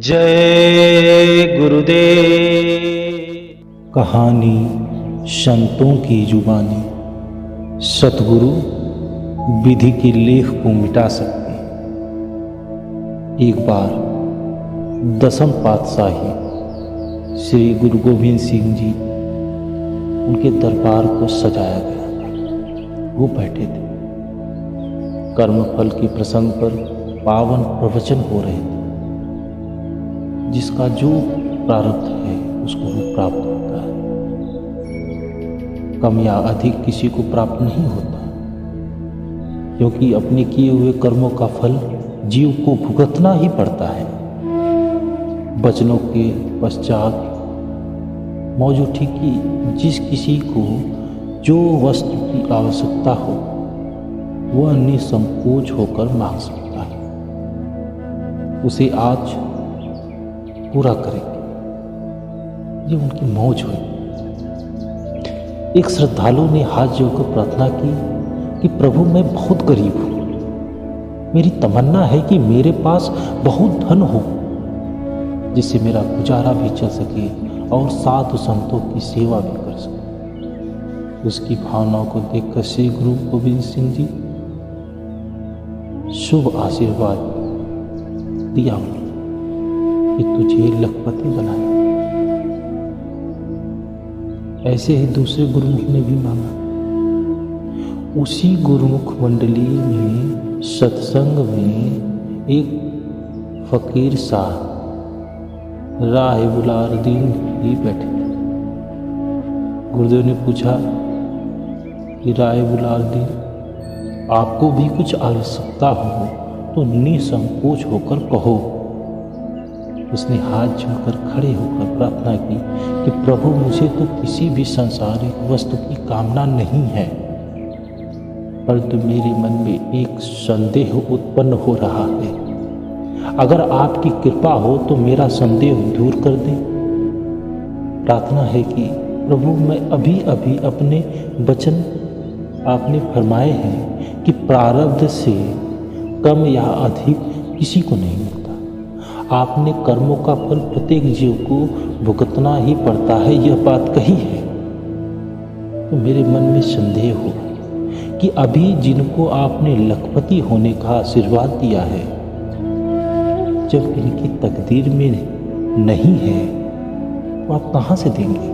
जय गुरुदेव। कहानी संतों की जुबानी। सतगुरु विधि के लेख को मिटा सकते हैं। एक बार दसम पातशाही श्री गुरु गोविंद सिंह जी, उनके दरबार को सजाया गया था। वो बैठे थे। कर्मफल के प्रसंग पर पावन प्रवचन हो रहे थे। जिसका जो प्रारब्ध है उसको वो प्राप्त होता है। कम या अधिक किसी को प्राप्त नहीं होता, क्योंकि अपने किए हुए कर्मों का फल जीव को भुगतना ही पड़ता है। वचनों के पश्चात मौजूद थी कि जिस किसी को जो वस्तु की आवश्यकता हो वह निसंकोच होकर मांग सकता है। उसे आज पूरा करेंगे। ये उनकी मौज हुई। एक श्रद्धालु ने हाथ जोड़कर प्रार्थना की कि प्रभु, मैं बहुत गरीब हूं। मेरी तमन्ना है कि मेरे पास बहुत धन हो, जिससे मेरा गुजारा भी चल सके और साधु संतों की सेवा भी कर सके। उसकी भावनाओं को देखकर श्री गुरु गोविंद सिंह जी शुभ आशीर्वाद दिया कि तुझे लखपति बनाया। ऐसे ही दूसरे गुरुमुख ने भी मांगा। उसी गुरुमुख मंडली में सत्संग में एक फकीर साहब राह बुलारुद्दीन भी बैठे थे। गुरुदेव ने पूछा कि राह बुलारुद्दीन, आपको भी कुछ आवश्यकता हो तो निसंकोच होकर कहो। उसने हाथ जोड़कर खड़े होकर प्रार्थना की कि प्रभु, मुझे तो किसी भी सांसारिक वस्तु की कामना नहीं है, परंतु मेरे मन में एक संदेह उत्पन्न हो रहा है। अगर आपकी कृपा हो तो मेरा संदेह दूर कर दें। प्रार्थना है कि प्रभु, मैं अभी अभी अपने वचन आपने फरमाए हैं कि प्रारब्ध से कम या अधिक किसी को नहीं मिलता। आपने कर्मों का फल प्रत्येक जीव को भुगतना ही पड़ता है, यह बात कही है। तो मेरे मन में संदेह हो कि अभी जिनको आपने लखपति होने का आशीर्वाद दिया है, जब इनकी तकदीर में नहीं है तो आप कहाँ से देंगे?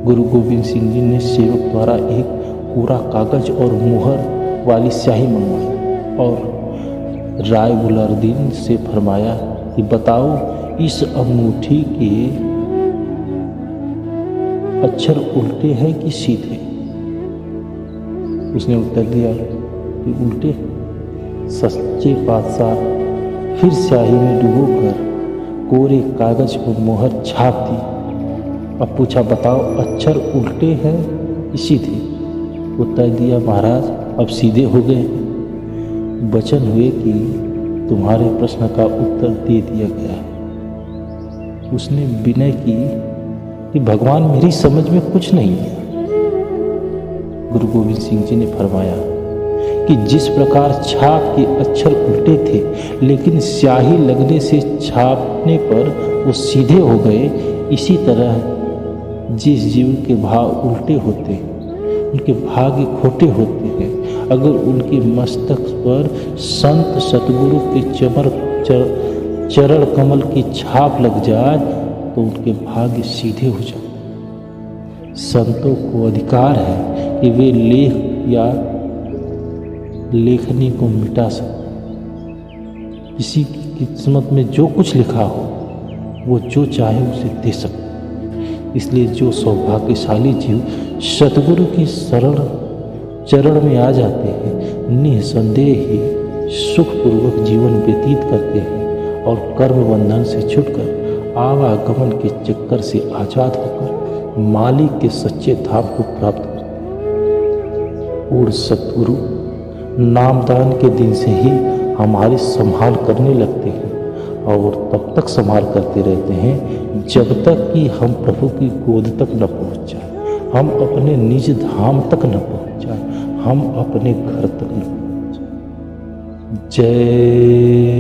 गुरु गोविंद सिंह जी ने सेवक द्वारा एक पूरा कागज और मुहर वाली स्याही मंगवाई और राय बुलारुद्दीन से फरमाया कि बताओ, इस अंगूठी के अक्षर उल्टे हैं कि सीधे? उसने उत्तर दिया कि उल्टे। सच्चे पातशाह फिर स्याही में डुबोकर कोरे कागज पर मोहर छाप दी। अब पूछा, बताओ, अक्षर उल्टे हैं कि सीधे? उत्तर दिया, महाराज, अब सीधे हो गए। वचन हुए कि तुम्हारे प्रश्न का उत्तर दे दिया गया है। उसने विनय की कि भगवान, मेरी समझ में कुछ नहीं है। गुरु गोविंद सिंह जी ने फरमाया कि जिस प्रकार छाप के अक्षर उल्टे थे, लेकिन स्याही लगने से छापने पर वो सीधे हो गए, इसी तरह जिस जीव के भाव उल्टे होते हैं उनके भाग्य खोटे होते हैं। अगर उनके मस्तक पर संत सतगुरु के चरण कमल की छाप लग जाए तो उनके भाग्य सीधे हो जाते। संतों को अधिकार है कि वे लेख या लेखनी को मिटा सकते। किसी की किस्मत में जो कुछ लिखा हो वो जो चाहे उसे दे सकते। इसलिए जो सौभाग्यशाली जीव सतगुरु की शरण चरण में आ जाते हैं, निसंदेह ही सुखपूर्वक जीवन व्यतीत करते हैं और कर्म बंधन से छुटकर आवागमन के चक्कर से आजाद होकर मालिक के सच्चे धाम को प्राप्त करते हैं। पूर्ण सतगुरु नामदान के दिन से ही हमारी संभाल करने लगते हैं और तब तक संभाल करते रहते हैं जब तक कि हम प्रभु की गोद तक न पहुंच जाए, हम अपने निज धाम तक न पहुंच जाए, हम अपने घर तक न पहुंच जाए। जय